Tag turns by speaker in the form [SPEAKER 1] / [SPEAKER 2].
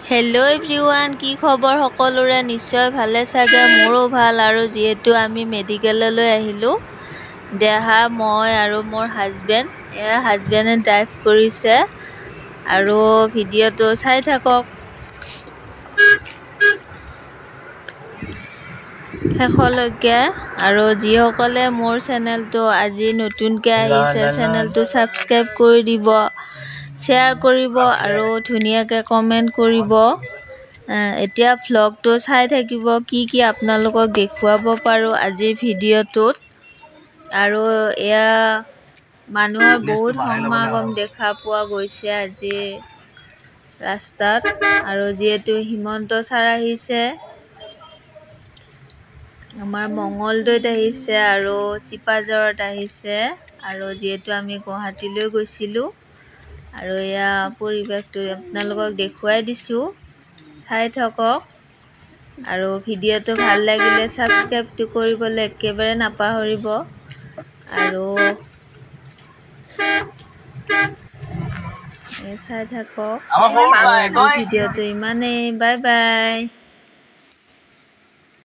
[SPEAKER 1] hello everyone की खबर सकलोरे निश्चय भाले सागे मोरो भाल आरो जेहेतु आमी मेडिकलলৈ আহিलो देहा মই आरो मोर हाजबेंड हाजबेंडे ड्राइव কৰিছে आरो ভিডিওটো চাই থাকক শেষলৈকে আৰু যিসকলে মোৰ চেনেলটো আজি নতুনকৈ আহিছে চেনেলটো সাবস্ক্ৰাইব কৰি দিব शेयर करिब आरो धुनियाके कमेन्ट करिब एतिया व्लॉगটো চাই থাকিব কি আপোনালোকক দেখুৱাব পাৰো আজি ভিডিওটোত আৰু এয়া মানুহৰ বহুত সমাগম দেখা পোৱা গৈছে আজি ৰাস্তাত আৰু যেহেতু হিমন্ত ছাৰ আহিছে আমাৰ মঙ্গলদৈত আহিছে আৰু চিপাঝাৰত আহিছে আৰু যেহেতু আমি গুৱাহাটীলৈ গৈছিলো আৰু এয়া পৰিবেশটো আপোনালোকক দেখুৱাই দিছো চাই থাকক আৰু ভিডিওটো ভাল লাগিলে সাবস্ক্ৰাইবটো কৰিবলৈ একেবাৰে নাপাহৰিব আৰু চাই থাকক আমাৰ ভিডিওটো ইমানেই বাই বাই